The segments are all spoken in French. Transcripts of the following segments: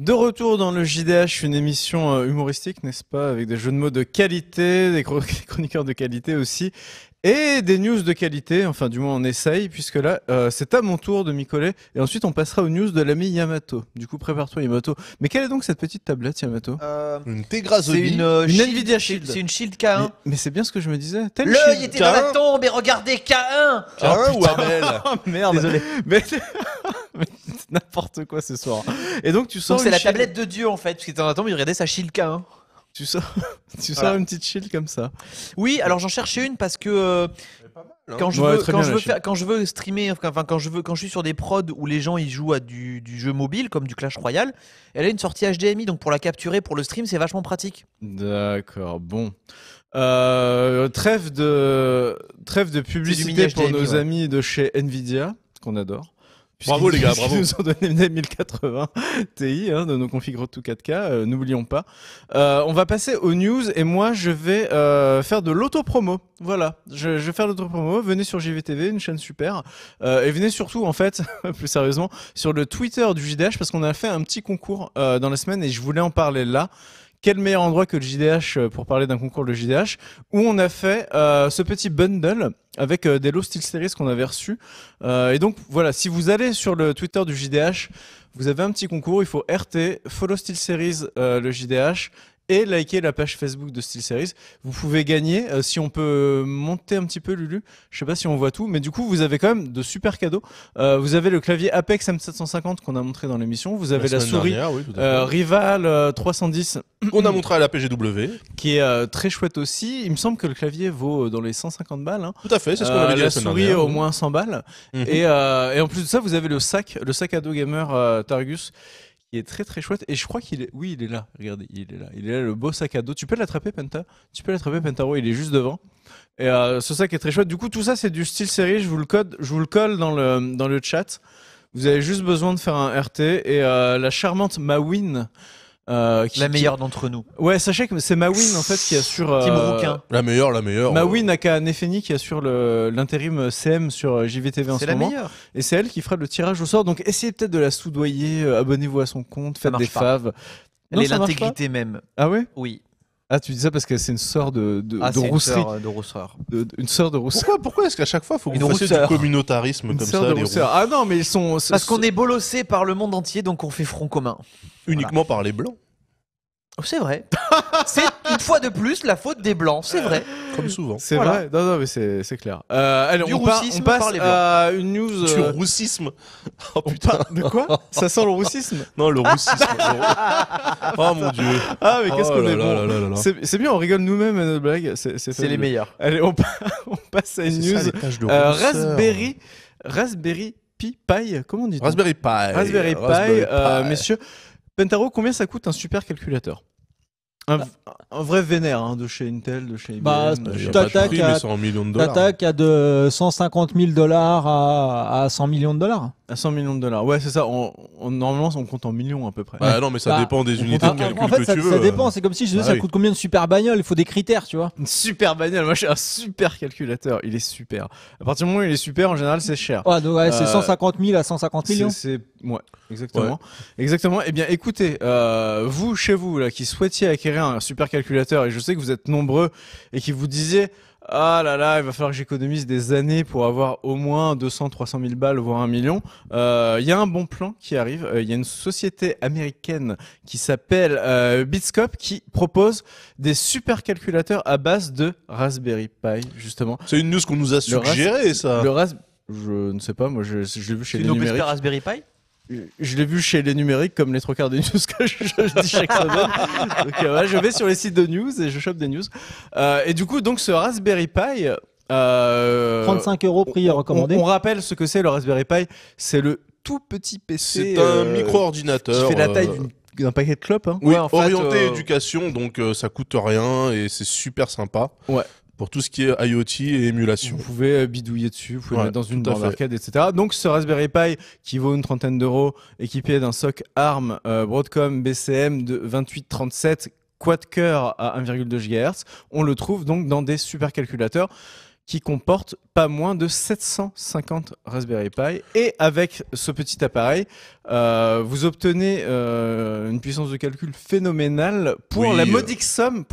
De retour dans le JDH, une émission humoristique, n'est-ce pas, avec des jeux de mots de qualité, des chroniqueurs de qualité aussi, et des news de qualité, enfin du moins on essaye, puisque là c'est à mon tour de m'y coller, et ensuite on passera aux news de l'ami Yamato. Du coup prépare-toi Yamato. Mais quelle est donc cette petite tablette Yamato? Une Tegra C'est Zombie. une Nvidia Shield. C'est une Shield K1. Mais c'est bien ce que je me disais. Tel L'œil Shield. était dans la tombe et regardez K1. K1 ou Abel? Oh merde. Désolé. Mais n'importe quoi ce soir. Et donc tu sors Donc c'est une la Shield. tablette de Dieu en fait, parce qu'il était dans la tombe, il regardait sa Shield K1. Tu sors Voilà. une petite Shield comme ça. Oui, alors j'en cherchais une parce que quand je Ouais, veux, très quand bien, je la veux Shield. faire, quand je veux streamer, enfin quand je suis sur des prods où les gens ils jouent à du jeu mobile comme du Clash Royale, elle a une sortie HDMI, donc pour la capturer pour le stream c'est vachement pratique. D'accord, bon. Trêve de publicité mini pour HDMI, nos ouais. amis de chez Nvidia, qu'on adore. Bravo, les gars, bravo. Ils nous ont donné une 1080 Ti de nos configures tout 4K, n'oublions pas. On va passer aux news et moi je vais faire de l'autopromo. Voilà, je vais faire de l'autopromo. Venez sur JVTV, une chaîne super. Et venez surtout en fait, plus sérieusement, sur le Twitter du JDH parce qu'on a fait un petit concours dans la semaine et je voulais en parler là. Quel meilleur endroit que le JDH pour parler d'un concours de JDH où on a fait ce petit bundle avec des lots SteelSeries qu'on avait reçus. Et donc voilà, si vous allez sur le Twitter du JDH, vous avez un petit concours, il faut RT, follow SteelSeries le JDH et liker la page Facebook de SteelSeries. Vous pouvez gagner, si on peut monter un petit peu Lulu, je sais pas si on voit tout, mais du coup vous avez quand même de super cadeaux. Vous avez le clavier Apex M750 qu'on a montré dans l'émission, vous avez la semaine souris dernière, oui, tout à fait. Rival 310 On a montré à la PGW. qui est très chouette aussi. Il me semble que le clavier vaut dans les 150 balles. Hein. Tout à fait, c'est ce qu'on avait dit la la semaine souris dernière. au moins 100 balles. Mhm. Et en plus de ça, vous avez le sac à dos gamer Targus qui est très très chouette. Et je crois qu'il est, oui, il est là. Regardez, il est là, le beau sac à dos. Tu peux l'attraper, Penta? Tu peux l'attraper, Pentaro. Il est juste devant. Et ce sac est très chouette. Du coup, tout ça, c'est du SteelSeries. Je vous le colle dans le chat. Vous avez juste besoin de faire un RT et la charmante Mawin. La meilleure d'entre nous. Ouais, sachez que c'est Mawin en fait qui assure. Team Rouquin. La meilleure. Mawin aka Nefeni qui assure l'intérim CM sur JVTV en C'est ce la moment. meilleure. Et c'est elle qui fera le tirage au sort. Donc essayez peut-être de la soudoyer, abonnez-vous à son compte, faites marche des pas. faves. Elle Non, est ça marche l'intégrité même. pas. Ah ouais? Oui. Ah, tu dis ça parce que c'est une sœur de C'est une rousserie. sœur de rousseur. Une sœur de rousserie. Pourquoi est-ce qu'à chaque fois, il faut que Une vous fassiez du rousseur. communautarisme Une comme sœur ça, de les rousseur. Ah non, mais ils sont. Parce qu'on est bolossé par le monde entier, donc on fait front commun. uniquement par les blancs, Oh, c'est vrai. C'est une fois de plus la faute des blancs, c'est vrai. comme souvent. C'est Voilà. vrai. Non, mais c'est clair. Allez, Du on roussisme passe par les blancs. à une news. Du roussisme. Oh on putain. de quoi? Ça sent le roussisme. Non, le roussisme. Oh mon dieu. Ah, mais qu'est-ce Oh qu'on là est là bon. là là là là. C'est bien, on rigole nous-mêmes à nos blagues. C'est C'est les fabuleux. meilleurs. Allez, on passe à une C'est ça, news. les taches de rousseur. Raspberry Pi, comment on dit Raspberry Pi. Raspberry Pi, Raspberry Pi. messieurs. Pentaro, combien ça coûte un supercalculateur? Un vrai vénère hein, de chez Intel, de chez IBM. Bah, de Il y chez- a tu pas de t'attaques prix, à- mais c'est en millions de dollars. L'attaque à de 150 000 dollars à 100 millions de dollars. À 100 millions de dollars. Ouais, c'est ça. Normalement, on compte en millions à peu près. Bah non, mais ça Bah, dépend des unités Ah, de calcul en fait, que ça, tu veux. ça dépend. C'est comme si je disais Bah ça oui. coûte combien de super bagnole. Il faut des critères, tu vois. Une super bagnole. Moi, j'ai un super calculateur. Il est super. À partir du moment où il est super, en général, c'est cher. Ouais, donc, ouais, c'est Euh, 150 000 à 150 millions. Ouais, exactement. Exactement. Eh bien, écoutez, vous, chez vous, là, qui souhaitiez acquérir un supercalculateur, et je sais que vous êtes nombreux, et qui vous disiez, ah là là, il va falloir que j'économise des années pour avoir au moins 200, 300 000 balles, voire 1 million. Il y a un bon plan qui arrive. Il y a une société américaine qui s'appelle Bitscope qui propose des supercalculateurs à base de Raspberry Pi, justement. C'est une news qu'on nous a suggéré, ça. Je ne sais pas, moi je l'ai vu chez Tu les nous numériques. Raspberry Pi? Je l'ai vu chez les numériques comme les trois quarts des news que je dis chaque semaine. Donc voilà, je vais sur les sites de news et je chope des news. Et du coup, donc ce Raspberry Pi, 35 € prix recommandé. on rappelle ce que c'est le Raspberry Pi. C'est le tout petit PC. C'est un micro-ordinateur. qui fait la taille d'un paquet de clopes. Hein. Oui, Ouais, en fait, orienté éducation, donc ça coûte rien et c'est super sympa. Ouais. Pour tout ce qui est IoT et émulation. Vous pouvez bidouiller dessus, vous pouvez Ouais, le mettre dans une tout à borne fait. d'arcade, etc. Donc ce Raspberry Pi qui vaut une trentaine d'euros, équipé d'un SoC ARM Broadcom BCM de 2837 quad-core à 1,2 GHz, on le trouve donc dans des supercalculateurs qui comporte pas moins de 750 Raspberry Pi. Et avec ce petit appareil, vous obtenez une puissance de calcul phénoménale pour la modique somme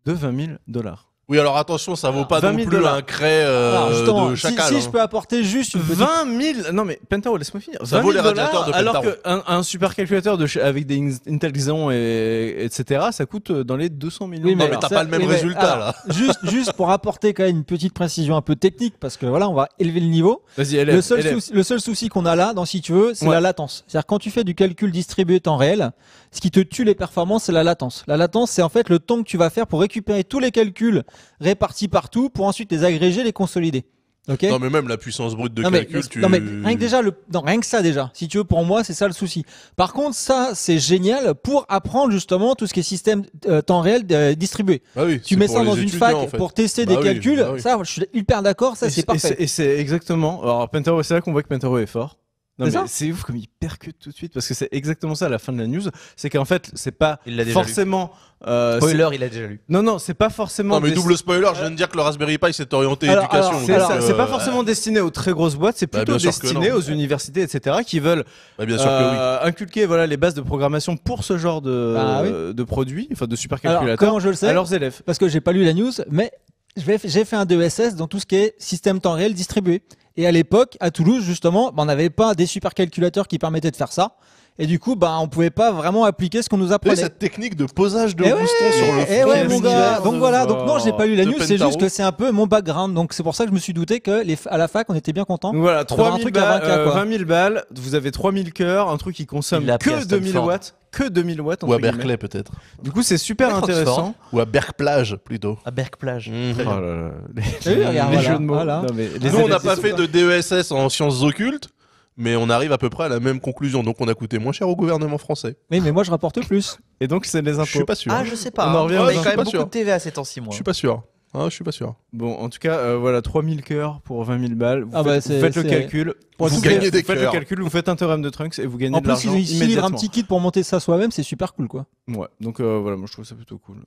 de 20 000 $. Oui, alors attention, ça vaut pas 20 non 000 plus $. un craie Alors, justement, de chacal. si je peux apporter juste une petite... 20 000. Non mais Pentaro, laisse-moi finir. Ça 20 vaut 000 les radiateurs de alors Pentaro. qu'un supercalculateur avec des Intel Xeon etc. ça coûte dans les 200 millions. Oui, Non, mais alors t'as ça- pas le même oui, mais résultat, alors, là. Juste pour apporter quand même une petite précision un peu technique, parce que voilà, on va élever le niveau. Vas-y, élève. Le seul souci qu'on a là, si tu veux, c'est Ouais. la latence. C'est-à-dire quand tu fais du calcul distribué temps réel, ce qui te tue les performances, c'est la latence. La latence, c'est en fait le temps que tu vas faire pour récupérer tous les calculs répartis partout, pour ensuite les agréger, les consolider. Ok. Non, mais même la puissance brute de Non mais, calcul, non mais rien que déjà rien que ça déjà. Si tu veux, pour moi, c'est ça le souci. Par contre, ça c'est génial pour apprendre justement tout ce qui est système temps réel distribué. Ah oui, Tu c'est mets pour ça les dans une étudiants, fac en fait. pour tester Bah des oui, calculs. bah oui. Ça, je suis hyper d'accord. Ça, c'est parfait. Et c'est exactement. Alors Pentaro, c'est là qu'on voit que Pentaro est fort. Non C'est mais ça c'est ouf comme il percute tout de suite parce que c'est exactement ça à la fin de la news. C'est qu'en fait, c'est pas Il l'a déjà forcément. Spoiler, il a déjà lu. Non, c'est pas forcément. Non, mais double spoiler, je viens de dire que le Raspberry Pi s'est orienté Alors, éducation. C'est donc, ça, c'est pas forcément destiné aux très grosses boîtes, c'est Bah, plutôt bien sûr que destiné non. aux universités, etc., qui veulent Bah, bien sûr que oui. inculquer voilà, les bases de programmation pour ce genre Bah, oui. de produits, enfin de Alors, supercalculateurs, comment je le sais à leurs élèves. Parce que j'ai pas lu la news, mais j'ai fait un DESS dans tout ce qui est système temps réel distribué. Et à l'époque, à Toulouse, justement, on n'avait pas des supercalculateurs qui permettaient de faire ça. Et du coup, on pouvait pas vraiment appliquer ce qu'on nous Vous apprenait. savez, cette technique de posage de Eh booston ouais, sur le eh front ouais, du mon gars. univers. Donc voilà. Donc non, j'ai pas lu la de news. C'est Pentaro. juste que c'est un peu mon background. Donc c'est pour ça que je me suis douté que à la fac, on était bien contents. Donc voilà, d'avoir un 3000 truc à balles, 20K, quoi. 20 000 balles, vous avez 3000 cœurs, un truc qui consomme Il l'a appris que à 2000 Stanford. watts. Que 2000 watts. Ou à entre guillemets. Berkeley, peut-être. Du coup, c'est super Peut-être intéressant. Ou à Berck-Plage, plutôt. À Berck-Plage. Mmh. Très Oh bien. là là, Eh oui, regarde, les voilà, jeux de mots. voilà. Non, mais les Nous, on n'a élèves, pas ils fait sont de DESS en sciences occultes, mais on arrive à peu près à la même conclusion. Donc, on a coûté moins cher au gouvernement français. Oui, mais moi, je rapporte plus. Et donc, c'est les Je suis impôts. pas sûr. Ah, je sais pas. On en hein. revient On aux paye impôts. quand même Pas beaucoup sûr. de TVA ces temps-ci, moi. Je suis pas sûr. Ah, je suis pas sûr. Bon, en tout cas, voilà, 3000 cœurs pour 20 000 balles. Vous Ah bah, faites, vous faites le c'est- calcul. Pour Vous tout gagnez faire. des Vous faites le cœurs. calcul, vous faites un théorème de Trunks et vous gagnez En de plus, l'argent ils livrent un immédiatement. petit kit pour monter ça soi-même, c'est super cool, quoi. Ouais, donc voilà, moi je trouve ça plutôt cool.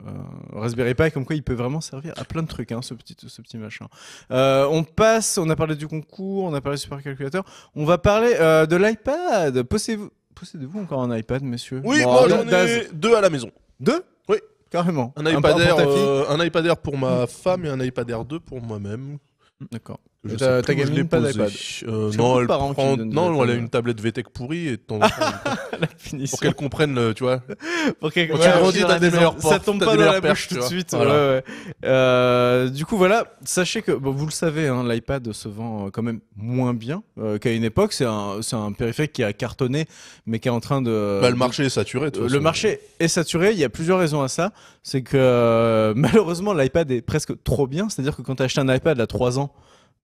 Raspberry Pi, comme quoi il peut vraiment servir à plein de trucs, hein, ce petit machin. On a parlé du concours, on a parlé du supercalculateur. On va parler de l'iPad. Possédez-vous encore un iPad, messieurs? Oui, Bon, moi, alors, j'en Daz, ai 2 à la maison. deux? Oui. Carrément. Un iPad pour Air, ta fille un iPad Air pour ma femme et un iPad Air 2 pour moi-même. D'accord. Je Et sais ta plus où je gamine, l'ai pas posé. d'iPad. Non, beaucoup de elle parents qui prend... donnent des non, elle a iPads. une tablette VTech pourrie et de temps en temps, La finition. pour qu'elle comprenne, tu vois. Pour qu'elle- Quand Ouais, tu grandis, dans t'as la des maison. meilleurs Ça portes, tombe t'as pas des dans la meilleures bouche perches, tout de tu suite. vois. Voilà. Ouais. Du coup, voilà, sachez que vous le savez, hein, l'iPad se vend quand même moins bien qu'à une époque. C'est un périphérique qui a cartonné, mais qui est en train de. Bah, le marché est saturé. de toute Le façon. marché est saturé. Il y a plusieurs raisons à ça. C'est que malheureusement, l'iPad est presque trop bien. C'est-à-dire que quand tu as acheté un iPad il y a 3 ans,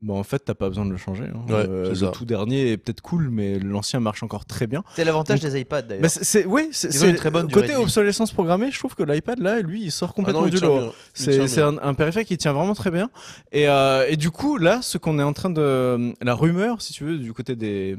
bon, en fait, t'as pas besoin de le changer. Hein. Ouais, c'est le ça. tout dernier est peut-être cool, mais l'ancien marche encore très bien. C'est l'avantage des iPads d'ailleurs. Mais oui, c'est Ils ont une très bonne durée côté de vie. obsolescence programmée. Je trouve que l'iPad là, lui, il sort Ah complètement non, il du tient lot. bien. Il tient C'est bien. un périphérique qui tient vraiment très bien. Et du coup, là, ce qu'on est en train de. La rumeur, si tu veux, du côté des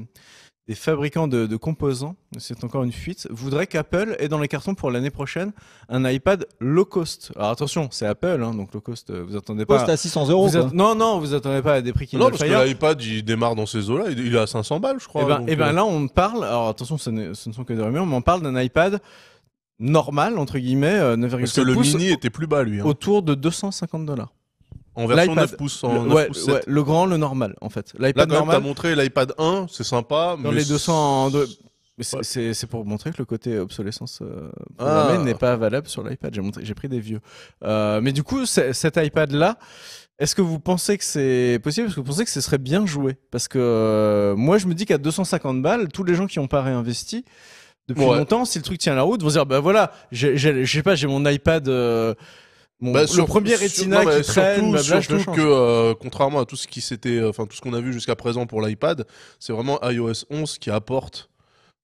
fabricants de composants, c'est encore une fuite, voudrait qu'Apple ait dans les cartons pour l'année prochaine un iPad low cost. Alors attention, c'est Apple, hein, donc low cost, vous attendez pas. Poste à 600 euros. Vous quoi. non, vous attendez pas à des prix qui Non, ne parce que fire. l'iPad, il démarre dans ces eaux-là. Il est à 500 balles, je crois. donc, Et ben là, on parle. Alors attention, ce ne sont que des rumeurs, mais on parle d'un iPad normal entre guillemets, 9,7 parce que le pouces, mini était plus bas, lui. Hein. autour de 250 $. En version l'iPad. 9 pouces. Le, En 9 ouais, pouces 7. ouais, le grand, le normal en fait. Là, L'iPad quand même, t'as normal montré l'iPad 1, c'est sympa. dans mais les 200. Mais Ouais. c'est pour montrer que le côté obsolescence programmée Ah. n'est pas valable sur l'iPad. J'ai pris des vieux. Mais du coup, cet iPad là. Est-ce que vous pensez que c'est possible? Est-ce que vous pensez que ce serait bien joué? Parce que moi, je me dis qu'à 250 balles, tous les gens qui n'ont pas réinvesti depuis Ouais. longtemps, si le truc tient la route, vont se dire, bah voilà, je sais pas, j'ai mon iPad, le premier Retina qui traîne, blabla, je le surtout change. que contrairement à tout ce qui s'était, enfin tout ce qu'on a vu jusqu'à présent pour l'iPad, c'est vraiment iOS 11 qui apporte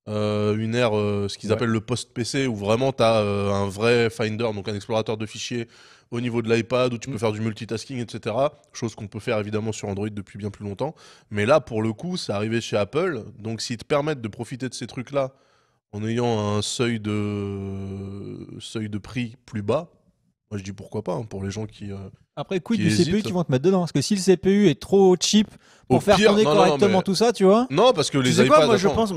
une ère, ce qu'ils Ouais. appellent le post-PC, où vraiment tu as un vrai Finder, donc un explorateur de fichiers au niveau de l'iPad, où tu peux faire du multitasking, etc. Chose qu'on peut faire évidemment sur Android depuis bien plus longtemps. Mais là, pour le coup, c'est arrivé chez Apple. Donc s'ils te permettent de profiter de ces trucs-là en ayant un seuil de prix plus bas, Moi, je dis pourquoi pas, hein, pour les gens qui. Après, quid Qui du CPU hésite. qu'ils vont te mettre dedans? Parce que si le CPU est trop cheap Au pour faire pire, tourner non, correctement mais- tout ça, tu vois. Non, parce que Tu les sais iPads. quoi, moi je attends, pense,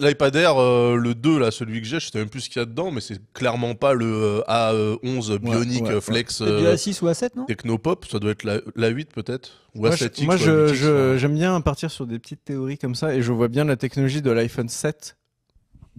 L'iPad Air, le 2, là, celui que j'ai, je sais même plus ce qu'il y a dedans, mais c'est clairement pas le A11 Bionic ouais. Flex C'est du A6 ou A7, non? Technopop, ça doit être la 8 peut-être, ou Moi, A7X. moi, ou A8X, j'aime bien partir sur des petites théories comme ça et je vois bien la technologie de l'iPhone 7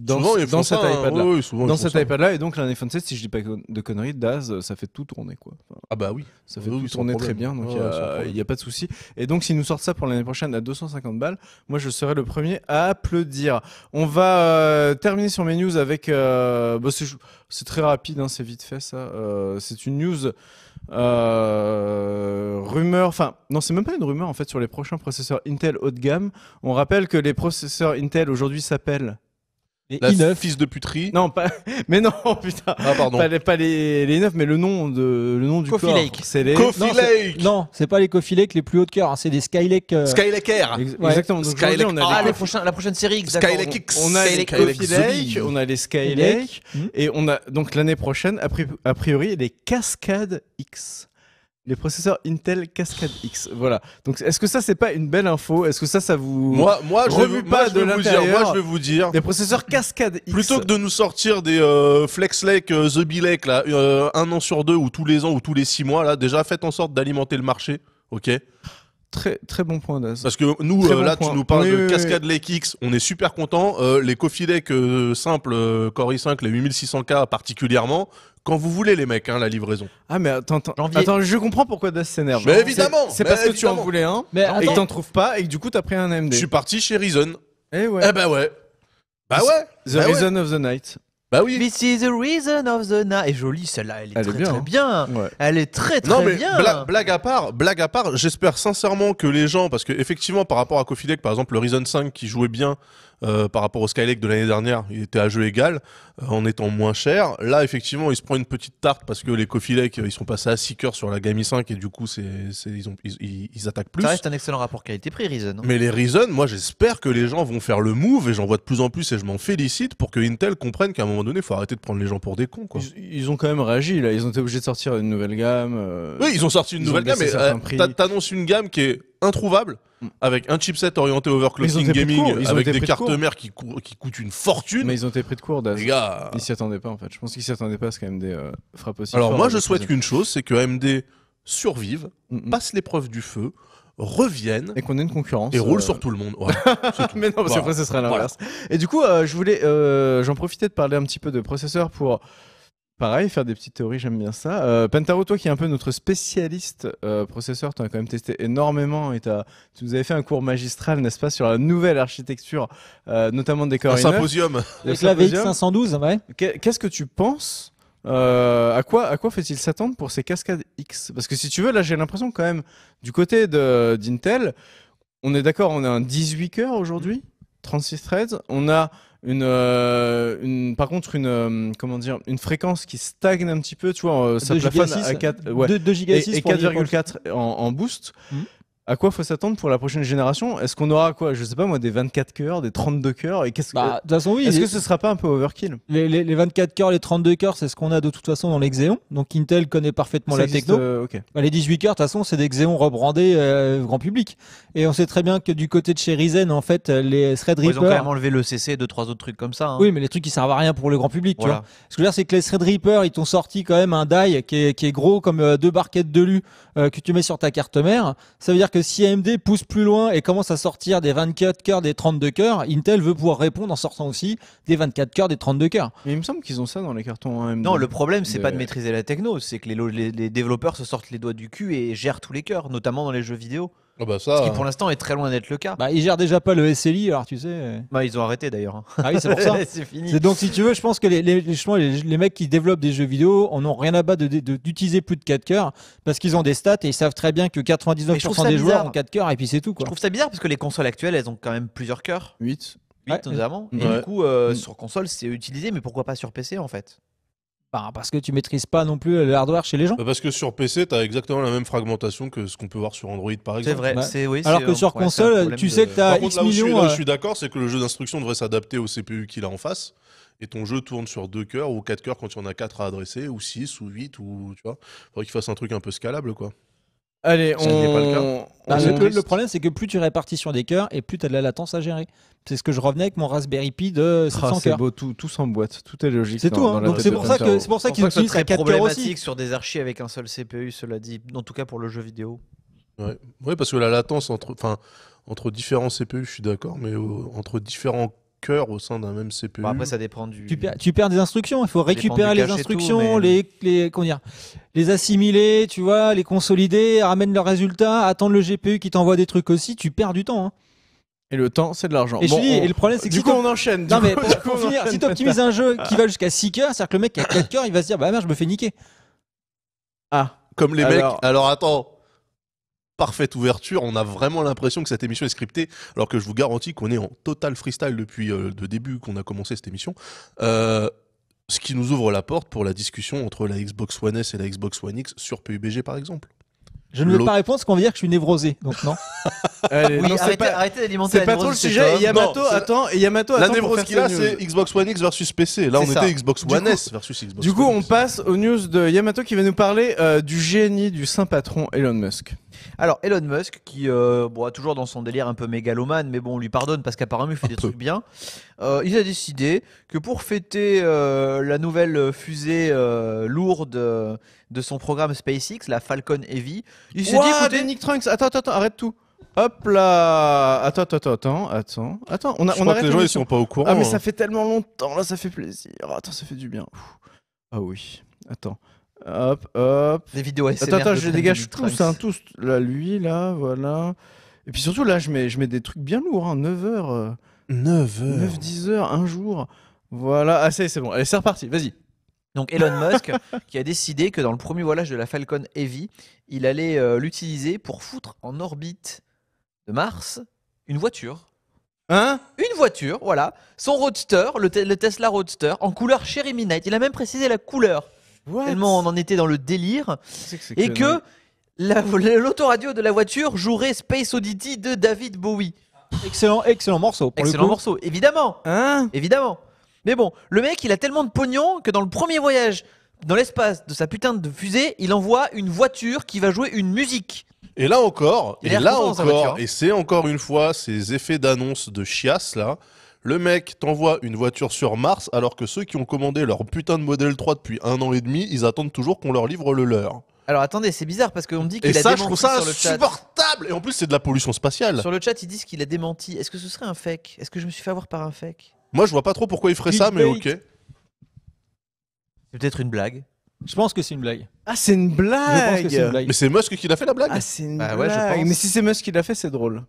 Souvent, ils font dans ça, cet hein. iPad-là. Ouais, ouais, souvent, ils Dans font cet ça. iPad-là, et donc l'iPhone 7, si je dis pas de conneries, Daz, ça fait tout tourner, quoi. Enfin, Ah bah oui. ça fait Oui, tout sans tourner problème. très bien, donc Ouais, il ouais, sans problème. n'y a pas de souci. Et donc, s'ils nous sortent ça pour l'année prochaine à 250 balles, moi, je serai le premier à applaudir. On va terminer sur mes news avec... c'est très rapide, hein, c'est vite fait, ça. C'est une news... rumeur, enfin non, c'est même pas une rumeur en fait sur les prochains processeurs Intel haut de gamme. On rappelle que les processeurs Intel aujourd'hui s'appellent Les La i9. fils de puterie. non pas mais non putain Ah pardon. pas les 9 mais le nom du Coffee corps. Lake. C'est les Coffee Non, c'est- Lake. Non, c'est pas les Coffee Lake les plus hauts de cœur, hein, c'est des Skylake. Skylake Air. Ouais. Exactement. Donc, Skylake. aujourd'hui, on a Ah, les la prochaine série X. d'accord. Skylake X. on a les Skylake Coffee Zombie. Lake, on a les Skylake Mhm. et on a donc l'année prochaine a priori les Cascade X. Les processeurs Intel Cascade X. Voilà. Donc est-ce que ça c'est pas une belle info? Est-ce que ça vous Moi, je vais remue vous- pas moi, je de vais vous dire, l'intérieur moi, je vais vous dire. des processeurs Cascade X? Plutôt que de nous sortir des Flex Lake, The Bee Lake, là, 1 an sur 2 ou tous les ans ou tous les 6 mois, là, déjà faites en sorte d'alimenter le marché, ok? Très très bon point Daz. Parce que nous, Très bon là, point. tu nous parles Oui, de oui, oui. Cascade Lake X, on est super content. Les Coffee Lake simples, Core i5, les 8600K particulièrement, quand vous voulez les mecs, hein, la livraison. Ah mais Janvier. attends, je comprends pourquoi Daz s'énerve. Mais C'est- évidemment, C'est mais parce que tu en évidemment. voulais un Mais et que attends, t'en trouves pas et que du coup t'as pris un AMD. Je suis parti chez Reason. Eh ouais. Eh bah ouais. Bah ouais. The bah ouais. Reason of the Night. Bah oui. This is the reason of the night. Et jolie celle-là, elle est Elle est très bien, très hein. bien. Ouais. Elle est très très Non mais bien. blague à part, j'espère sincèrement que les gens, parce que effectivement par rapport à Coffee Lake, par exemple le Ryzen 5 qui jouait bien par rapport au Skylake de l'année dernière, il était à jeu égal en étant moins cher. Là effectivement il se prend une petite tarte parce que les Coffee Lake ils sont passés à 6 cœurs sur la gamme i5 et du coup ils attaquent plus. Ça reste un excellent rapport qualité-prix, Ryzen. hein. Mais les Ryzen, moi j'espère que les gens vont faire le move et j'en vois de plus en plus et je m'en félicite pour que Intel comprenne qu'à un moment donné il faut arrêter de prendre les gens pour des cons quoi. Ils ont quand même réagi là. Ils ont été obligés de sortir une nouvelle gamme. Oui, ils ont sorti une Ils ont nouvelle gamme, baissé mais certains prix. t'annonces une gamme qui est introuvable, Mm. avec un chipset orienté Ils ont overclocking été pris de gaming, court, ils ont avec été des pris de cartes court. mères qui coûtent une fortune. Mais ils ont été pris de court Daz. Les gars. Ils s'y attendaient pas en fait. Je pense qu'ils s'y attendaient pas à ce qu'AMD frappe aussi. Alors fort moi, avec je souhaite Ryzen. qu'une chose, c'est que AMD survive, Mm, mm. passe l'épreuve du feu, revienne Et qu'on ait une concurrence. et roule sur tout le monde. Voilà, c'est tout. Mais non, parce Voilà. qu'après ce serait Voilà. l'inverse. Et du coup, je voulais, j'en profitais de parler un petit peu de processeurs pour, pareil, faire des petites théories. J'aime bien ça. Pentaro, toi qui es un peu notre spécialiste processeur, tu as quand même testé énormément et tu nous avais fait un cours magistral, n'est-ce pas, sur la nouvelle architecture, notamment des Core Un i9. symposium. avec la VX 512, ouais. Qu'est-ce que tu penses à quoi fait-il s'attendre pour ces cascades X? Parce que si tu veux, là j'ai l'impression quand même, du côté d'Intel, on est d'accord, on a un 18 cœurs aujourd'hui, 36 threads, on a par contre comment dire, une fréquence qui stagne un petit peu, tu vois, ça 2 plafonne giga à 6, 4, ouais, 2 giga et 6 pour 4,4 en boost. Mhm. À quoi faut s'attendre pour la prochaine génération? Est-ce qu'on aura quoi? Je sais pas moi, des 24 cœurs, des 32 cœurs, et qu'est-ce que Bah, de toute façon, oui. est-ce les- que ce sera pas un peu overkill? les 24 cœurs, les 32 cœurs, c'est ce qu'on a de toute façon dans les Xeon. Donc Intel connaît parfaitement Ça la existe, techno. ok. Bah, les 18 cœurs, de toute façon, c'est des Xeon rebrandés grand public. Et on sait très bien que du côté de chez Ryzen, en fait, les Bon, ils ont quand Threadripper. même enlevé le CC, 2-3 autres trucs comme ça. hein. Oui, mais les trucs qui servent à rien pour le grand public, tu Voilà. vois. Ce que je veux dire, c'est que les Threadripper, ils t'ont sorti quand même un die qui est gros comme 2 barquettes de lu que tu mets sur ta carte mère. Ça veut dire que si AMD pousse plus loin et commence à sortir des 24 cœurs, des 32 cœurs, Intel veut pouvoir répondre en sortant aussi des 24 cœurs, des 32 cœurs. Mais il me semble qu'ils ont ça dans les cartons AMD. Non, le problème, c'est De- pas de maîtriser la techno, c'est que les développeurs se sortent les doigts du cul et gèrent tous les cœurs, notamment dans les jeux vidéo. Ah bah Ce ça. qui pour l'instant est très loin d'être le cas. Bah, ils gèrent déjà pas le SLI, alors tu sais. Bah, ils ont arrêté d'ailleurs. hein. Ah oui, c'est pour ça. c'est fini. C'est donc, si tu veux, je pense que justement, les mecs qui développent des jeux vidéo en ont rien à battre d'utiliser plus de 4 cœurs parce qu'ils ont des stats et ils savent très bien que Mais je trouve 99% ça des joueurs bizarre. ont 4 cœurs et puis c'est tout, Je quoi. trouve ça bizarre parce que les consoles actuelles, elles ont quand même plusieurs cœurs. 8. 8 Ouais. notamment. Et Ouais. du coup, Mm. sur console, c'est utilisé, mais pourquoi pas sur PC en fait? Bah, parce que tu maîtrises pas non plus le hardware chez les gens. Parce que sur PC, t'as exactement la même fragmentation que ce qu'on peut voir sur Android par C'est exemple. vrai. Ouais. C'est oui. Alors c'est- que sur ouais, c'est un console, problème tu de- sais que t'as Par contre, X là où millions. je suis d'accord, c'est que le jeu d'instruction devrait s'adapter au CPU qu'il a en face. Et ton jeu tourne sur 2 cœurs ou 4 cœurs quand il y en a 4 à adresser, ou 6 ou 8, ou tu vois. Faudrait qu'il fasse un truc un peu scalable, quoi. Allez, Ça n'est pas le cas. Bah, on- le problème, c'est que plus tu répartis sur des cœurs et plus tu as de la latence à gérer. C'est ce que je revenais avec mon Raspberry Pi de 700 c'est cœurs. beau, tout s'emboîte, tout est logique. C'est dans- tout. dans Hein. la Donc tête c'est de pour ça Tantaro. que c'est pour ça C'est qu'il pour ça que utilise c'est à très 4 cœurs aussi. problématique sur des archis avec un seul CPU, cela dit. En tout cas pour le jeu vidéo. Ouais, parce que la latence entre différents CPU, je suis d'accord, mais entre différents cœurs au sein d'un même CPU. Bon, après ça dépend du. Tu perds des instructions. Il faut dépend récupérer du les cache et tout, instructions, mais- comment dire, les assimiler, tu vois, les consolider, ramène leurs résultats, attendre le GPU qui t'envoie des trucs aussi. Tu perds du temps. Hein. Et le temps, c'est de l'argent. Et je te dis, et le problème, c'est que du si coup, t'op- on enchaîne. Non, Du mais coup, pour on finir, enchaîne si tu optimises un jeu qui va jusqu'à 6 cœurs, c'est-à-dire que le mec qui a 4 cœurs, il va se dire, bah merde, je me fais niquer. Ah, Comme les Alors- mecs. Alors attends. Parfaite ouverture, on a vraiment l'impression que cette émission est scriptée, alors que je vous garantis qu'on est en total freestyle depuis le début qu'on a commencé cette émission. Ce qui nous ouvre la porte pour la discussion entre la Xbox One S et la Xbox One X sur PUBG par exemple. Je ne veux L'autre- pas répondre parce qu'on va dire que je suis névrosé. Donc non. allez, Oui, non, c'est arrêtez, pas, arrêtez d'alimenter c'est la pas trop le névrose de cet sujet. Et homme. Yamato, Non, c'est- attends, et Yamato, La attends pour névrose faire qu'il a, ses c'est news. Xbox One X versus PC. Là, C'est on ça. était Xbox Du One coup- S versus Xbox Du coup, One on X. passe aux news de Yamato qui va nous parler du génie du saint patron Elon Musk. Alors Elon Musk qui bon, est toujours dans son délire un peu mégalomane, mais bon on lui pardonne parce qu'apparemment il fait des trucs bien. Il a décidé que pour fêter la nouvelle fusée lourde de son programme SpaceX, la Falcon Heavy, il s'est dit Ouah, écoutez, des Nick Trunks. Attends, arrête tout. Hop là. Attends. On Je crois que arrête les gens ils l'émission. sont pas au courant. Ah mais hein. ça fait tellement longtemps là, ça fait plaisir. Attends, ça fait du bien. Ouh. Ah oui. Attends. Hop. des vidéos ASMR. Attends, de je Trent dégage Trunks. tous, hein, tous. Là, lui, là, voilà. Et puis surtout, là, je mets des trucs bien lourds, hein, 9 heures, 9-10 heures, un jour. Voilà. Ah, c'est bon. Allez, c'est reparti, vas-y. Donc Elon Musk qui a décidé que dans le premier voyage de la Falcon Heavy, il allait l'utiliser pour foutre en orbite de Mars une voiture. Hein? Une voiture, voilà. Son Roadster, le Tesla Roadster, en couleur Cherry Midnight. Il a même précisé la couleur. What? Tellement on en était dans le délire. C'est que c'est Et connerie. que l'autoradio de la voiture jouerait Space Oddity de David Bowie. Excellent morceau. Pour Excellent le coup. morceau, évidemment. Hein? Évidemment. Mais bon, le mec, il a tellement de pognon que dans le premier voyage dans l'espace de sa putain de fusée, il envoie une voiture qui va jouer une musique. Et là encore, Il a l'air content dans sa voiture, hein. et c'est encore une fois ces effets d'annonce de chiasse là. Le mec t'envoie une voiture sur Mars alors que ceux qui ont commandé leur putain de Model 3 depuis 1 an et demi, ils attendent toujours qu'on leur livre le leur. Alors attendez, c'est bizarre parce qu'on me dit Et qu'il a ça, je démenti trouve ça sur le chat. insupportable. Et en plus, c'est de la pollution spatiale. Sur le chat, ils disent qu'il a démenti. Est-ce que ce serait un fake? Est-ce que je me suis fait avoir par un fake? Moi, je vois pas trop pourquoi il ferait ça, mais ok. Clickbait. C'est peut-être une blague. Je pense que c'est une blague. Ah, c'est une Je pense blague! que c'est une blague. Mais c'est Musk qui l'a fait la blague. Ah, c'est une Bah blague! ouais, je pense. Mais si c'est Musk qui l'a fait, c'est drôle.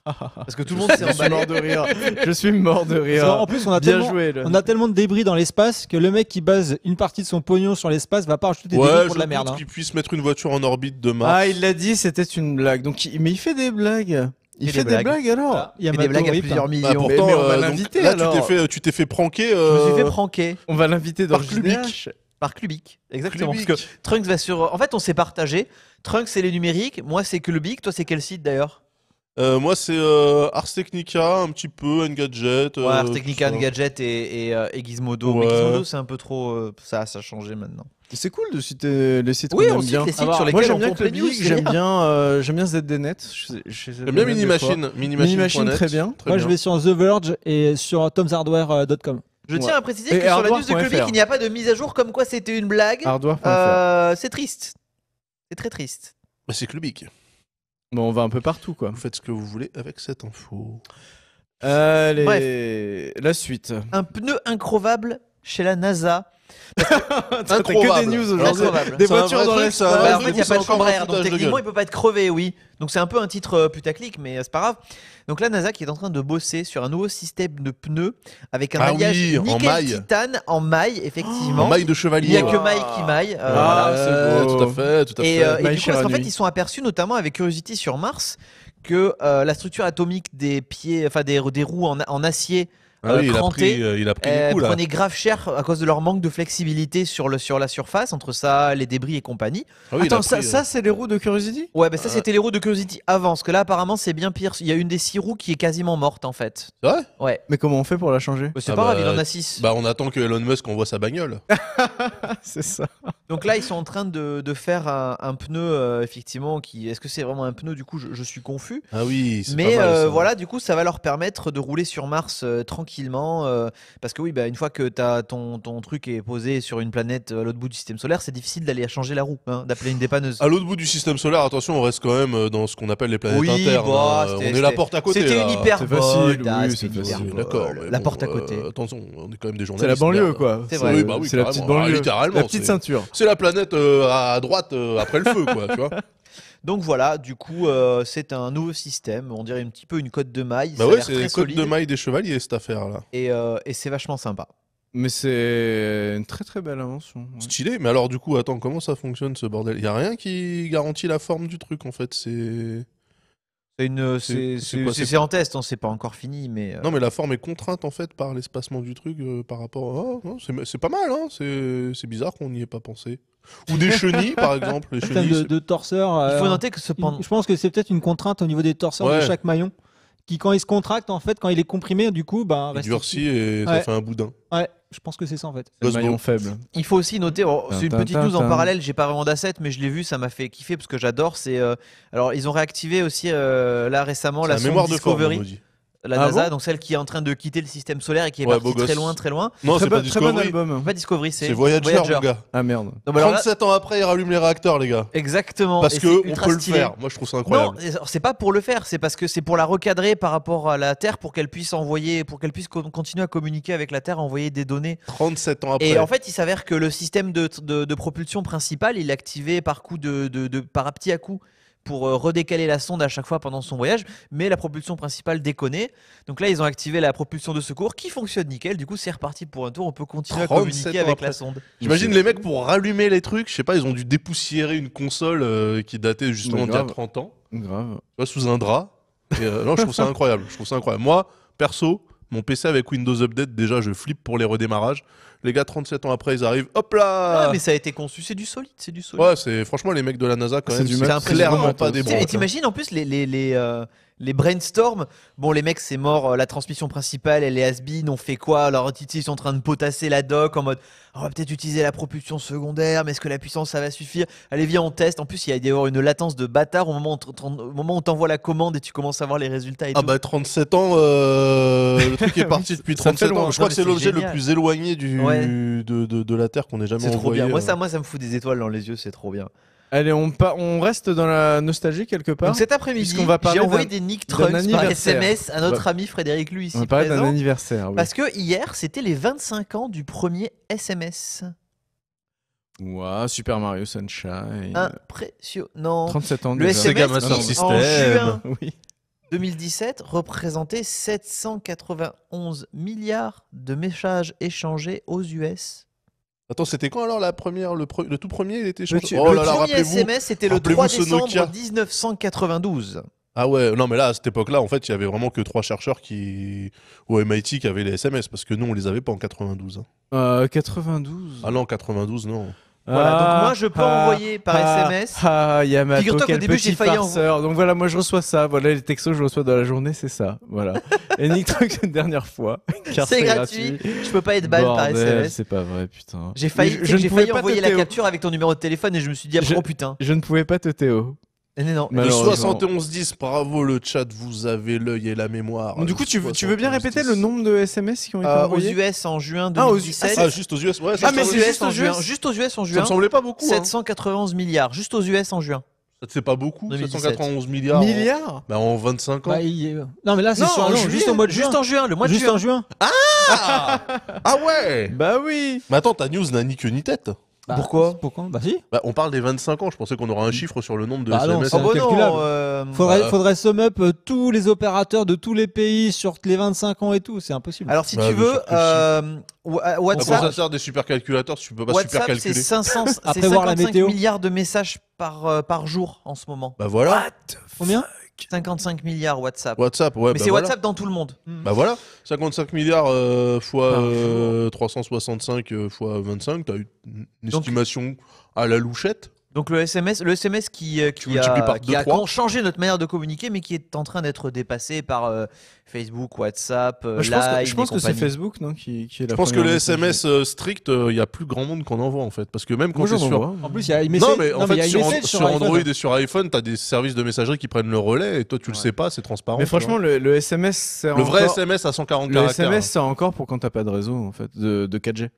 Parce que tout le monde s'est Je suis emballé. mort de rire. Je suis mort de Parce rire. qu'en plus, Bien joué, là. on a tellement de débris dans l'espace que le mec qui base une partie de son pognon sur l'espace va pas rajouter des débris Ouais, pour je de la merde. doute Hein. qu'il puisse mettre une voiture en orbite de Mars. Ah, il l'a dit, c'était une blague. Donc, mais il fait des blagues. Il Et fait des des blagues. blagues alors. Voilà. Il y a des blagues à Yamato plusieurs Rip. millions. Ah, pourtant, mais on va donc, l'inviter, là, alors. tu t'es fait pranker. Je me suis fait pranker On va l'inviter dans Par le Clubic. JDH. par Clubic. Exactement. Clubic. Parce que Trunks va sur. En fait, on s'est partagé. Trunks, c'est les numériques. Moi, c'est Clubic. Toi, c'est quel site d'ailleurs? Moi, c'est Ars Technica, un petit peu, Engadget. Ouais, Ars Technica, Engadget et Gizmodo. Mais Ouais. Gizmodo, c'est un peu trop. Ça a changé maintenant. C'est cool de citer les sites Oui, qu'on on aime cite bien. les sites Alors, sur Moi lesquels j'aime on bien pompe les news. Clubic, c'est bien. j'aime bien ZDNet. J'aime bien Minimachine. Minimachine, très bien. Moi, je vais sur The Verge et sur tomshardware.com. Je tiens à préciser Et que sur la news de hardware.fr. Clubic, il n'y a pas de mise à jour comme quoi c'était une blague. Hardware.fr. C'est triste. C'est très triste. Bah, c'est Clubic. Bon, on va un peu partout quoi. Vous faites ce que vous voulez avec cette info. Allez, la suite. Un pneu increvable chez la NASA. T'as que des news aujourd'hui. Increvable. Des C'est un voitures vrai dans truc, l'espace. ça. Bah, en du fait, il coup, n'y a c'est pas de encore chambre à un air, donc foutage de techniquement, gueule. il peut pas être crevé, oui. Donc c'est un peu un titre putaclic, mais c'est pas grave. Donc la NASA qui est en train de bosser sur un nouveau système de pneus avec un Ah alliage oui, en maille. nickel-titane en maille, effectivement. En maille de Il chevalier. n'y a que maille qui maille. Ah, voilà. c'est beau. Tout à fait, tout à fait. Et Maille du coup, parce chère qu'en fait, nuit. ils sont aperçus, notamment avec Curiosity sur Mars, que la structure atomique des pieds, enfin des roues en acier Ah oui, crantés. il a pris des coups là. Prenaient grave cher à cause de leur manque de flexibilité sur la surface, entre ça, les débris et compagnie. Ah oui, il a Attends, pris, ça c'est les roues de Curiosity? Ouais, bah ça c'était les roues de Curiosity avant, parce que là apparemment c'est bien pire. Il y a une des 6 roues qui est quasiment morte en fait. C'est vrai? Ouais. Mais comment on fait pour la changer? C'est Ah pas bah, grave, il en a 6. Bah on attend que Elon Musk envoie sa bagnole. C'est ça. Donc là ils sont en train de faire un pneu, effectivement, qui. Est-ce que c'est vraiment un pneu? Du coup, je suis confus. Ah oui, c'est Mais pas mal, ça. voilà, du coup, ça va leur permettre de rouler sur Mars tranquillement. Parce que oui, bah, une fois que ton truc est posé sur une planète à l'autre bout du système solaire, c'est difficile d'aller changer la roue, hein, d'appeler une dépanneuse. À l'autre bout du système solaire, attention, on reste quand même dans ce qu'on appelle les planètes Oui, internes. bah, on c'était- est la porte à côté. C'était là. une hyperbole. C'est facile, Dan, oui, c'était c'est une facile. hyperbole. D'accord, mais La bon, porte à côté. Attention, on est quand même des journalistes. C'est la banlieue, merde. quoi. C'est vrai. Oui, bah oui, c'est la carrément. petite banlieue. Ah, littéralement, La petite c'est- ceinture. C'est la planète à droite après le feu, quoi, tu vois. Donc voilà, du coup, c'est un nouveau système. On dirait un petit peu une côte de maille. Bah ça a ouais, l'air c'est très les codes solide. de maille des chevaliers, cette affaire-là. Et c'est vachement sympa. Mais c'est une très très belle invention. ouais. Stylé, mais alors du coup, attends, comment ça fonctionne ce bordel? Y a rien qui garantit la forme du truc en fait, c'est... C'est quoi, c'est en test, on sait pas encore fini, mais. Non mais la forme est contrainte en fait par l'espacement du truc par rapport à... Oh, non, c'est pas mal, hein, c'est bizarre qu'on n'y ait pas pensé. Ou des chenilles par exemple, les Système chenilles... de torseurs. Il faut noter que cependant. Je pense que c'est peut-être une contrainte au niveau des torseurs de Ouais. chaque maillon. Qui, quand il se contracte, en fait, quand il est comprimé, du coup, bah, Il reste durcit et ça Ouais. fait un boudin. Ouais, je pense que c'est ça en fait. C'est le Cosmo. maillon faible. Il faut aussi noter, c'est une petite news en parallèle, j'ai pas vraiment d'asset, mais je l'ai vu, ça m'a fait kiffer parce que j'adore. C'est alors ils ont réactivé aussi là récemment C'est la la sonde mémoire de forme, on Discovery, nous dit. la Ah NASA, bon donc celle qui est en train de quitter le système solaire et qui est Ouais, partie beau très gosse. loin, très loin. Non, c'est pas Très bon Discovery, album. Pas Discovery, c'est Voyager, mon gars. Ah merde. Donc, bah, alors là- 37 ans après, ils rallument les réacteurs, les gars. exactement. Parce et que c'est on ultra peut le stylé. faire. Moi, je trouve ça Non, incroyable. c'est pas pour le faire, c'est parce que c'est pour la recadrer par rapport à la Terre pour qu'elle puisse envoyer, pour qu'elle puisse continuer à communiquer avec la Terre, envoyer des données. 37 ans après. Et en fait, il s'avère que le système de propulsion principal, il est activé par par petit à coup pour redécaler la sonde à chaque fois pendant son voyage, mais la propulsion principale déconnait. Donc là, ils ont activé la propulsion de secours qui fonctionne nickel. Du coup, c'est reparti pour un tour. On peut continuer à 37 communiquer ans avec après. la sonde. J'imagine les mecs pour rallumer les trucs, je sais pas, ils ont dû dépoussiérer une console qui datait justement Mais d'il y a grave. 30 ans, Grave. tu vois, sous un drap. Et, non, je trouve ça incroyable. Je trouve ça incroyable. Moi, perso, mon PC avec Windows Update, déjà, je flippe pour les redémarrages. Les gars, 37 ans après, ils arrivent. Hop là Ah, mais ça a été conçu, c'est du solide, c'est du solide. Ouais, c'est franchement les mecs de la NASA quand C'est même. du C'est matos. clairement C'est pas des matos. bons. Et t'imagines en plus les brainstorms. Bon, les mecs, c'est mort. La transmission principale, elle est has-been. On fait quoi? Alors, ils sont en train de potasser la doc en mode on va peut-être utiliser la propulsion secondaire, mais est-ce que la puissance ça va suffire? Allez, viens, on teste. En plus, il y a d'ailleurs une latence de bâtard au moment où t'envoies la commande et tu commences à voir les résultats et Ah tout. bah 37 ans, le truc est parti depuis ça me fait 37 ans. loin. Je crois Non, que c'est mais c'est l'objet le génial. plus éloigné Ouais. de la Terre qu'on ait jamais C'est trop envoyé. bien. Moi, ça me fout des étoiles dans les yeux. C'est trop bien. Allez, on reste dans la nostalgie quelque part. Donc cet après-midi, puisqu'on va parler j'ai envoyé d'un- des Nick d'un Trunks par anniversaire. SMS à notre ami Frédéric Lu on ici va parler d'un présent. anniversaire. Oui. Parce que hier, c'était les 25 ans du premier SMS. Ouah, Super Mario Sunshine. Impressionnant. 37 ans Le déjà. SMS Sega Master qui, System. en juin Oui. 2017 représentait 791 milliards de messages échangés aux US. Attends, c'était quand alors la première, le tout premier, il était Le changé. tu- Oh Le là là, premier rappelez-vous. SMS, c'était le rappelez-vous 3 ce décembre Nokia. 1992. Ah ouais, non mais là à cette époque-là, en fait, il y avait vraiment que 3 chercheurs au MIT qui avaient les SMS parce que nous on les avait pas en 92. Hein. 92. Ah non, 92 non. Voilà, donc moi, je peux envoyer par SMS. Ah, Yamato, Figure-toi qu'au quel début, petit j'ai failli farceur. Donc voilà, moi je reçois ça. Voilà les textos que je reçois dans la journée, c'est ça. Voilà. Et Nick Truck une dernière fois. car C'est gratuit. Je peux pas être ban par Bordel, SMS. c'est pas vrai, putain. J'ai failli, Mais je ne j'ai pouvais failli pas envoyer te la Théo. capture avec ton numéro de téléphone et je me suis dit, Je- oh putain. Je ne pouvais pas te Théo. Non, non. Le Malheureusement. 7110, bravo le chat, vous avez l'œil et la mémoire. Du coup, tu veux bien répéter le 7110. nombre de SMS qui ont été Aux envoyés US en juin Ah, aux 2017. Ah, juste aux US, ouais, ça, Ah, mais me c'est semblait- juste aux US. Juste aux US en ça juin. me semblait pas beaucoup. Hein. 791 milliards. Juste aux US en juin. C'est pas beaucoup, 2017. 791 milliards. Milliards Bah, en 25 ans. Bah, non, mais là, c'est Non, sur en juste juillet. au mois de juin. Juste en juin, le mois de Juste juin. en juin. Ah ouais. Bah oui. Mais attends, ta news n'a ni queue ni tête. Bah, Pourquoi Bah si. Bah, on parle des 25 ans, je pensais qu'on aurait un chiffre sur le nombre de Bah non, SMS. c'est Oh bah incalculable. non. Faudrait sum up tous les opérateurs de tous les pays sur les 25 ans et tout. C'est impossible. Alors si Bah, tu bien veux, sûr que À quoi WhatsApp, ça sert des supercalculateurs si tu peux pas WhatsApp c'est supercalculer 500, c'est Après voir la 55 météo. milliards de messages par jour en ce moment. Bah voilà. Combien 55 milliards WhatsApp. WhatsApp, ouais. Mais bah c'est voilà. WhatsApp dans tout le monde. Bah voilà, 55 milliards fois Par jour. 365 fois 25, t'as eu une Donc- estimation à la louchette. Donc le SMS qui multiplies par qui a 2-3. changé notre manière de communiquer, mais qui est en train d'être dépassé par Facebook, WhatsApp, Moi, je Line pense et que c'est compagnie. Facebook, non, qui est la Je pense que première les messagerie. SMS strict, il y a plus grand monde qu'on envoie en fait. Parce que même quand Moi, t'es j'en sur. envoie. En plus, il y a iMessage. Non, mais en il y fait, a sur, iMessage sur iPhone. Android et sur iPhone, t'as des services de messagerie qui prennent le relais et toi, tu le Ouais. sais pas, c'est transparent. Mais tu vois. franchement, le SMS, c'est le vrai encore... SMS à 140 Le caractères. SMS, c'est encore pour quand t'as pas de réseau, en fait, de 4G.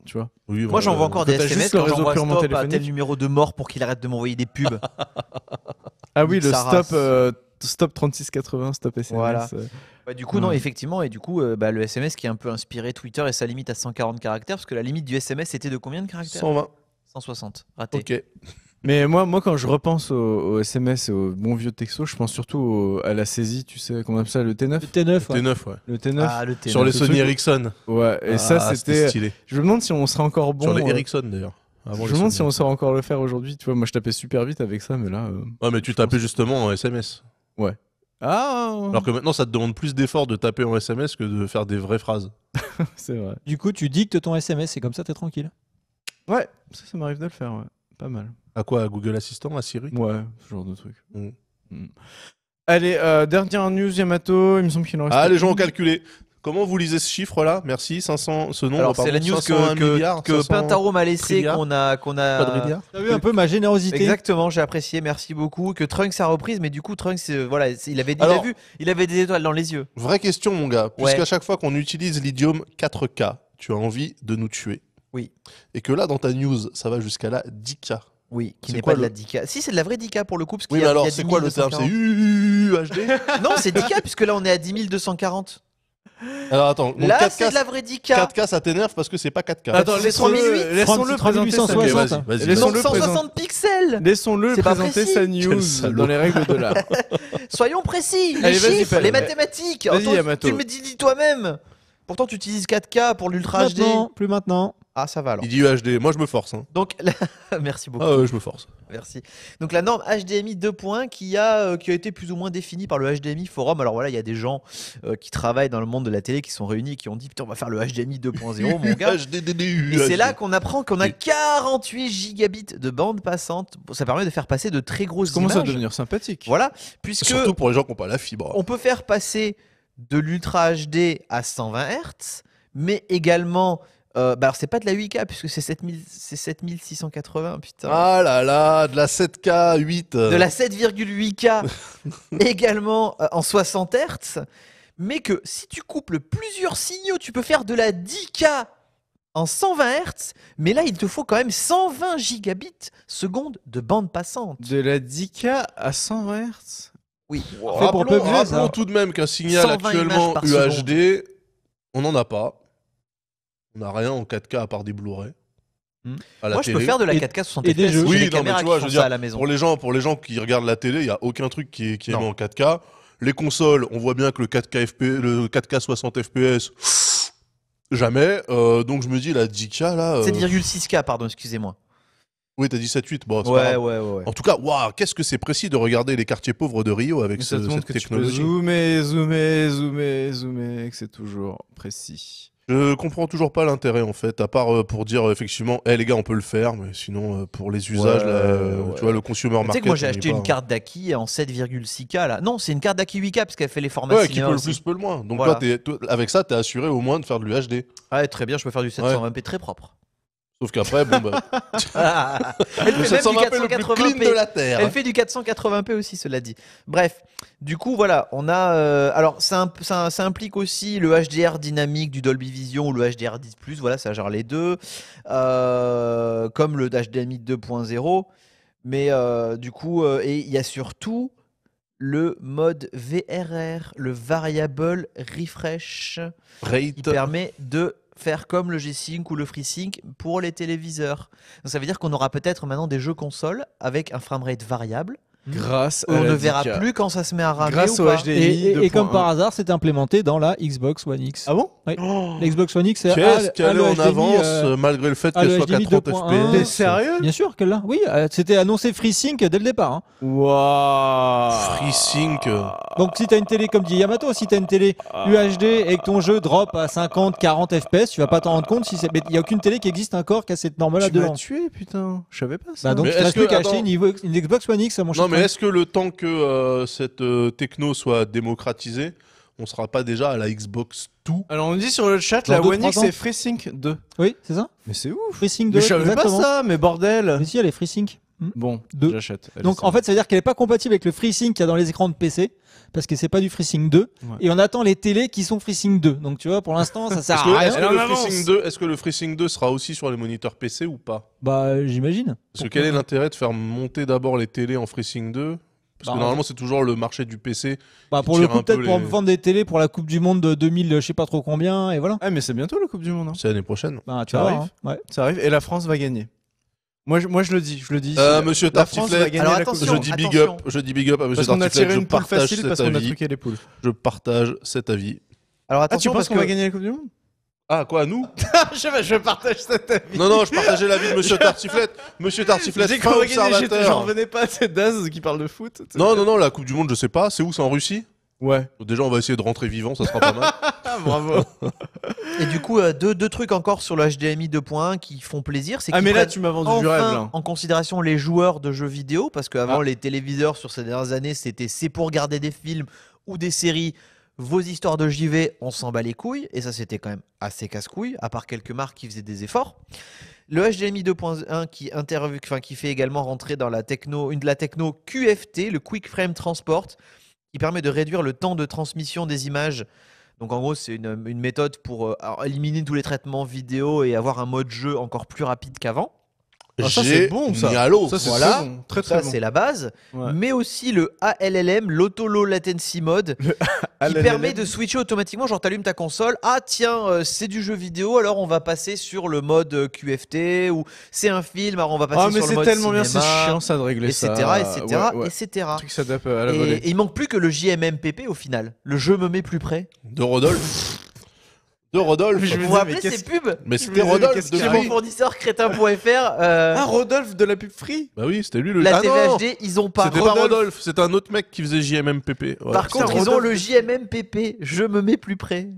Tu vois. Oui, Moi, j'envoie encore Quand des t'as SMS juste le quand réseau j'envoie purement stop à téléphonique. tel numéro de mort pour qu'il arrête de m'envoyer des pubs. Ah oui, le Sa stop, race. stop 3680, stop SMS. Voilà. Ouais, du coup, non, Ouais. effectivement, et du coup, le SMS qui est un peu inspiré Twitter et sa limite à 140 caractères, parce que la limite du SMS était de combien de caractères 120. 160. Raté. Ok. Mais moi, quand je repense au SMS et au bon vieux texto, je pense surtout à la saisie, tu sais, comment on appelle ça, le T9. Le T9, ouais. T9, ouais. Le T9. Ah, le T9. Sur les ce Sony truc- Ericsson. Ouais, et ça, c'était. stylé. Je me demande si on serait encore bon. Sur les euh, Ericsson d'ailleurs. Avant Je les me demande Sony si on saurait encore le faire aujourd'hui. Tu vois, moi, je tapais super vite avec ça, mais là. Ouais, mais tu tapais justement en SMS. Ah Alors que maintenant, ça te demande plus d'efforts de taper en SMS que de faire des vraies phrases. C'est vrai. Du coup, tu dictes ton SMS et comme ça, t'es tranquille. Ouais, ça m'arrive de le faire, ouais. Pas mal. À quoi? À Google Assistant? À Siri? Ouais, ce genre de truc. Mm. Allez, dernière news Yamato, il me semble qu'il en reste. Ah, les gens ont une. calculé. Comment vous lisez ce chiffre-là? Merci. 500, ce nombre, Alors, c'est pardon, la news 501 milliards, que 500 Pintaro m'a laissé, trilliards. qu'on a. quadrilliards. T'as vu un peu ma générosité? Exactement, j'ai apprécié, merci beaucoup. Que Trunks a reprise, mais du coup, Trunks, voilà, Alors- il avait des étoiles dans les yeux. Vraie question, mon gars. Puisqu'à Ouais. chaque fois qu'on utilise l'idiome 4K, tu as envie de nous tuer. Oui. Et que là, dans ta news, ça va jusqu'à la 10K. Oui, qui C'est n'est quoi pas de la le- 10K. Si, c'est de la vraie 10K pour le coup. Parce Oui, qu'il y mais a- alors, il y a c'est 10 quoi le terme? C'est 240. UHD? Non, c'est 10K, puisque là, on est à 10 240. Alors, attends. Donc, Là, 4K, c'est de la vraie 10K. 4K, ça t'énerve parce que c'est pas 4K. Attends, C'est laissons-le 3008. laissons-le présenter sa 3860. news. Ok, vas-y. Laissons-le Donc, présenter. 160 pixels. Laissons-le C'est pas présenter précis. sa Quel news salaud. dans les règles de l'art. Soyons précis. Les Allez, vas-y, chiffres, fais-le. les mathématiques. Vas-y, Attends, Yamato. tu me dis toi-même. Pourtant, tu utilises 4K pour l'Ultra HD. Maintenant, plus maintenant. Ah, ça va alors. Il dit UHD. Moi, je me force. Hein. Donc, merci beaucoup. Ah ouais, je me force. Merci. Donc la norme HDMI 2 points qui a été plus ou moins définie par le HDMI Forum. Alors voilà, il y a des gens qui travaillent dans le monde de la télé qui sont réunis et qui ont dit putain on va faire le HDMI 2.0 mon gars. UHD. Et c'est là qu'on apprend qu'on a 48 gigabits de bande passante. Ça permet de faire passer de très grosses Ça commence à images. devenir sympathique. Voilà, puisque Surtout pour les gens qui n'ont pas la fibre. on peut faire passer de l'Ultra HD à 120 Hz, mais également bah alors c'est pas de la 8K puisque c'est 7680 putain. Ah là là, de la 4K 8. De la 7,8K également en 60 Hz, mais que si tu couples plusieurs signaux, tu peux faire de la 10K en 120 Hz, mais là il te faut quand même 120 gigabits seconde de bande passante. De la 10K à 120 Hz. Oui. Fait pour Rappelons, PUBG, ça. rappelons tout de même qu'un signal 120 actuellement images par UHD, on n'en a pas. On n'a rien en 4K à part des Blu-ray. Hmm. À la Moi je peux télé. faire de la Et- 4K 60 et des FPS. jeux. J'ai Oui, des non, mais caméras tu vois, qui je font veux ça dire, à la maison. pour les gens qui regardent la télé, il n'y a aucun truc qui est Non. aimé en 4K. Les consoles, on voit bien que le 4K 60 FPS, jamais. Donc je me dis, la 10K là. 7,6K pardon, excusez-moi. Oui, t'as dit 7,8. Bon, c'est pas Ouais, grave. ouais. En tout cas, waouh, qu'est-ce que c'est précis de regarder les quartiers pauvres de Rio avec Ça te montre cette que tu peux technologie. zoomer, et que c'est toujours précis. Je comprends toujours pas l'intérêt en fait, à part pour dire effectivement, les gars, on peut le faire, mais sinon pour les usages, là, ouais. tu vois, le consumer Tu sais market. que moi j'ai on y est acheté pas, une hein. carte d'Aki en 7,6K là. Non, c'est une carte d'Aki 8K parce qu'elle fait les formats Ouais, qui cinéma peut le aussi. plus, peut le moins. Donc Voilà. toi, avec ça, t'es assuré au moins de faire de l'UHD. Ouais, très bien, je peux faire du 720p très propre. Sauf qu'après, bon bah, Elle le fait même 720p le plus clean de 480p. la terre. Elle fait du 480p aussi, cela dit. Bref, du coup, voilà, on a. Alors, ça implique aussi le HDR dynamique du Dolby Vision ou le HDR10+. Voilà, ça gère les deux. Comme le HDMI 2.0. Mais du coup, et il y a surtout le mode VRR, le Variable Refresh, qui Rate. permet de faire comme le G-Sync ou le FreeSync pour les téléviseurs. Donc ça veut dire qu'on aura peut-être maintenant des jeux consoles avec un framerate variable Grâce à On la ne verra 10K. plus quand ça se met à ramer Grâce ou au pas. HDMI. Et comme 2.1. par hasard, c'est implémenté dans la Xbox One X. Ah bon L'Xbox One X, c'est Qu'est-ce qu'elle est en HDMI, avance malgré le fait à qu'elle le soit qu'à HDMI 30 2.1. FPS. T'es sérieux? Bien sûr qu'elle l'a. Oui, c'était annoncé FreeSync dès le départ. Hein. Waouh. FreeSync. Donc si t'as une télé comme dit Yamato, si t'as une télé UHD et que ton jeu drop à 50, 40 FPS, tu vas pas t'en rendre compte si c'est. Mais il y a aucune télé qui existe encore qui a cette norme là Tu m'as dedans. tué, putain. Je savais pas ça. Bah donc Mais il te reste est-ce plus qu'à que- acheter une Xbox One X, mon cher Non, mais frère. est-ce que le temps que cette techno soit démocratisée, on sera pas déjà à la Xbox 2? Alors on dit sur le chat, Dans la deux, One trois X ans. c'est FreeSync 2. Oui, c'est ça. Mais c'est ouf. FreeSync 2. Mais je savais exactement. pas ça, mais bordel. Mais si, elle est FreeSync. Bon, Deux. j'achète. Allez, Donc c'est en fait, ça veut dire qu'elle est pas compatible avec le FreeSync qu'il y a dans les écrans de PC parce que c'est pas du FreeSync 2 Ouais. et on attend les télés qui sont FreeSync 2. Donc tu vois, pour l'instant, ça sert Est-ce à que, rien. est-ce que Elle en le avance. FreeSync 2, est-ce que le FreeSync 2 sera aussi sur les moniteurs PC ou pas? Bah j'imagine. Parce que quel est l'intérêt de faire monter d'abord les télés en FreeSync 2? Parce que Bah, normalement, c'est toujours le marché du PC. Bah qui pour le tire coup, un peu peut-être pour les- vendre des télés pour la Coupe du Monde de 2000, je sais pas trop combien et voilà. Ah mais c'est bientôt la Coupe du Monde. Hein. C'est l'année prochaine. Bah tu Ça vas voir, arrive. hein. Ouais. Ça arrive et la France va gagner. Moi je le dis, ici. Monsieur la France va Tartiflette, gagner Alors la Coupe du je Monde. dis attention. big up, je dis big up à Monsieur Parce qu'on a Tartiflette, tiré je une poule partage facile cet parce qu'on a avis. truqué les poules. Je partage cet avis. Alors Ah tu attention penses parce qu'on va que gagner la Coupe du Monde? Ah, quoi, nous? Je partage cet avis. Non, je partageais l'avis de Monsieur Tartiflette. Monsieur Tartiflette, J'ai fin qu'on va gagner, j'en observateur. revenais pas à cette Daz qui parle de foot. Non, la Coupe du Monde, je sais pas. C'est où? C'est en Russie? Ouais. Donc déjà, on va essayer de rentrer vivant, ça sera pas mal. Ah bravo. et du coup deux trucs encore sur le HDMI 2.1 qui font plaisir, c'est Ah qu'ils mais là prennent tu m'as vendu enfin du rêve là. en considération les joueurs de jeux vidéo parce qu'avant Ah. les téléviseurs sur ces dernières années c'était c'est pour regarder des films ou des séries. Vos histoires de JV, on s'en bat les couilles, et ça c'était quand même assez casse-couille, à part quelques marques qui faisaient des efforts. Le HDMI 2.1 qui fait également rentrer dans la techno, une de la techno QFT, le Quick Frame Transport, qui permet de réduire le temps de transmission des images. Donc en gros, c'est une méthode pour éliminer tous les traitements vidéo et avoir un mode jeu encore plus rapide qu'avant. Ah, ça, c'est bon, ça. Génialo. Ça c'est Voilà. très bon, très Ça, bon. c'est la base. Ouais. Mais aussi le ALLM, l'Auto Low Latency Mode, qui ALLM. permet de switcher automatiquement. Genre, t'allumes ta console. Ah, tiens, c'est du jeu vidéo, alors on va passer sur le mode QFT. Ou c'est un film, alors on va passer Ah mais sur le c'est mode tellement bien, c'est cinéma, chiant ça de régler etc., ça. etc., Ouais, ouais. etc. Un truc qui s'adapte à la Et, volée. et il manque plus que le JMMPP au final. Le jeu me met plus près. De Rodolphe. De Rodolphe. Je Vous me vous disais, rappelez mais ces qu'est-ce- pubs Mais Je c'était me disais, Rodolphe qu'est-ce de chez qu'il mon Free. fournisseur crétin.fr. Ah Rodolphe de la pub free. Bah oui, c'était lui le. La Ah non, TVHD, ils ont pas. c'était pas Rodolphe, c'était un autre mec qui faisait JMMPP. Ouais. Par Putain, contre, ils ont Rodolphe. le JMMPP. Je me mets plus près.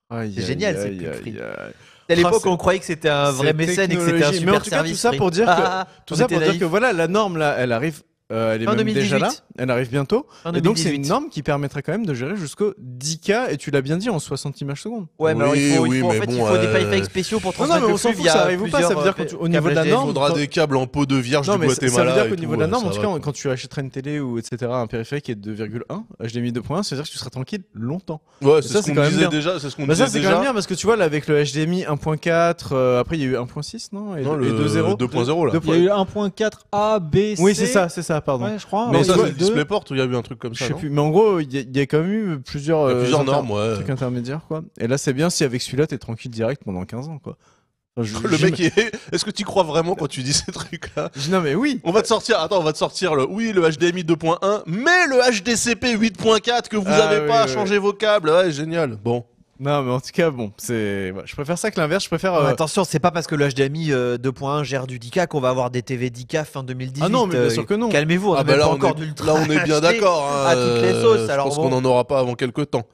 Aïe, C'est aïe, génial, aïe, ces aïe, pubs aïe, free. aïe. À l'époque, c'est- on croyait que c'était un vrai C'est mécène et que c'était un technologie. super Mais en tout cas, service tout ça free. pour dire que On tout ça était pour dire naïfs. que voilà, la norme là, elle arrive. Elle est Fin même déjà 2018. là, elle arrive bientôt. En Et donc c'est 2018. une norme qui permettrait quand même de gérer jusqu'au 10K, et tu l'as bien dit, en 60 images secondes. Ouais, mais alors Oui, il faut, oui, en mais fait, bon, il faut des pipelines spéciaux pour Non, non, transmettre mais on le s'en flux fout, via ça arrive ou pas, ça veut dire plusieurs, qu'au niveau de la câbles Il norme, faudra quand- des câbles en peau de vierge Non, du mais ça Guatemala. veut dire et qu'au tout, niveau de la norme, ça en tout va, cas, quoi. quand tu achèteras une télé ou etc., un périphérique qui est de 2,1 HDMI 2.1, ça veut dire que tu seras tranquille longtemps. Ouais, ça, c'est ce c'est qu'on quand même disait bien. déjà. C'est ce qu'on Bah ça disait c'est quand même déjà. bien parce que tu vois là avec le HDMI 1.4, après il y a eu 1.6 non et, Non, et le 2.0 2.0 là. Deux- Il y a eu 1.4 A, B, C. Oui c'est ça pardon. Ouais, je crois. Mais Non, ça tu c'est vois, le DisplayPort où il y a eu un truc comme Je ça. sais non plus, mais en gros il y a quand même eu plusieurs, Il y a plusieurs normes, ouais. trucs intermédiaires quoi. Et là c'est bien si avec celui-là t'es tranquille direct pendant 15 ans quoi. Enfin, Le mec est-ce que tu crois vraiment quand tu dis ces trucs-là? Non mais oui. On va te sortir le HDMI 2.1, mais le HDCP 8.4 que vous Ah, avez oui, pas, oui. changé vos câbles. Ouais, génial. Bon. Non mais en tout cas bon c'est, ouais, je préfère ça que l'inverse. Je préfère. Attention, c'est pas parce que le HDMI 2.1 gère du 10K qu'on va avoir des TV 10K fin 2018. Ah non, mais bien sûr que non. Calmez-vous, on a Ah bah même là, pas on encore est, d'ultra là, on est bien HD d'accord. hein, à toutes les sauces. Je Alors pense bon. qu'on en aura pas avant quelques temps.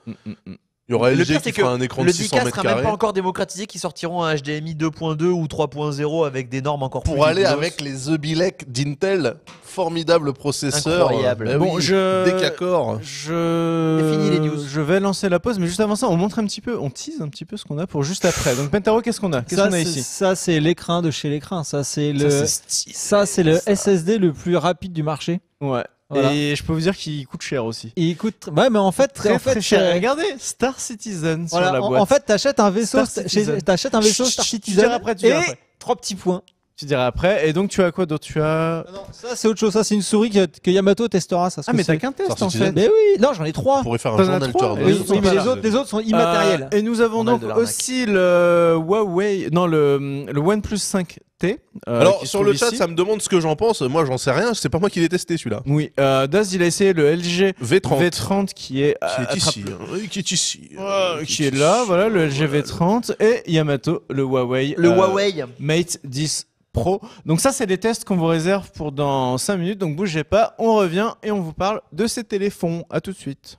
Il y aura Le LG pire, qui c'est fera que un écran de le 600 10K mètres sera même pas carrés encore démocratisé, qui sortiront un HDMI 2.2 ou 3.0 avec des normes encore plus pour aller rigoureuses. avec les The Bilek d'Intel. Formidable processeur. Incroyable. Bah Bon, oui, je- Décacor. Je... C'est fini, les news. Je vais lancer la pause, mais juste avant ça, on montre un petit peu, on tease un petit peu ce qu'on a pour juste après. Donc Pentaro, qu'est-ce qu'on a? Qu'est-ce qu'on a ici? Ça, c'est l'écran de chez l'écran. Ça, c'est stylé, le ça. SSD le plus rapide du marché. Ouais. Voilà. Et je peux vous dire qu'il coûte cher aussi. Et il coûte. Ouais, mais en fait, Très cher. euh, Regardez, Star Citizen sur voilà, la en, boîte. en fait, t'achètes un vaisseau, Star Citizen. t'achètes un vaisseau Chut, Star chut, tu Citizen diras après, tu et diras après. 3 petits points. Tu diras après. Et donc, tu as quoi d'autre? Tu as. Non, ça c'est autre chose. Ça c'est une souris que Yamato testera. Ça, ce Ah, que mais t'as c'est. qu'un test Sorti en Citizen. fait. Mais oui, non, j'en ai 3. On pourrait faire un T'en as journal trois, tour. oui, Oui, ils sont mais pas les là. autres, sont immatériels. Et nous avons Journal donc de l'arnaque. aussi le Huawei, non le OnePlus 5T. Alors, qui se sur le trouve chat, ici. ça me demande ce que j'en pense. Moi, j'en sais rien. C'est pas moi qui l'ai testé, celui-là. Oui, Daz, il a essayé le LG V30. V30 qui est Qui est ici. attrape- Oui, qui est ici. qui est là, voilà le LG V30 et Yamato, le Huawei. Le Huawei. Mate 10 Pro. Donc ça, c'est des tests qu'on vous réserve pour dans 5 minutes. Donc bougez pas, on revient et on vous parle de ces téléphones. À tout de suite.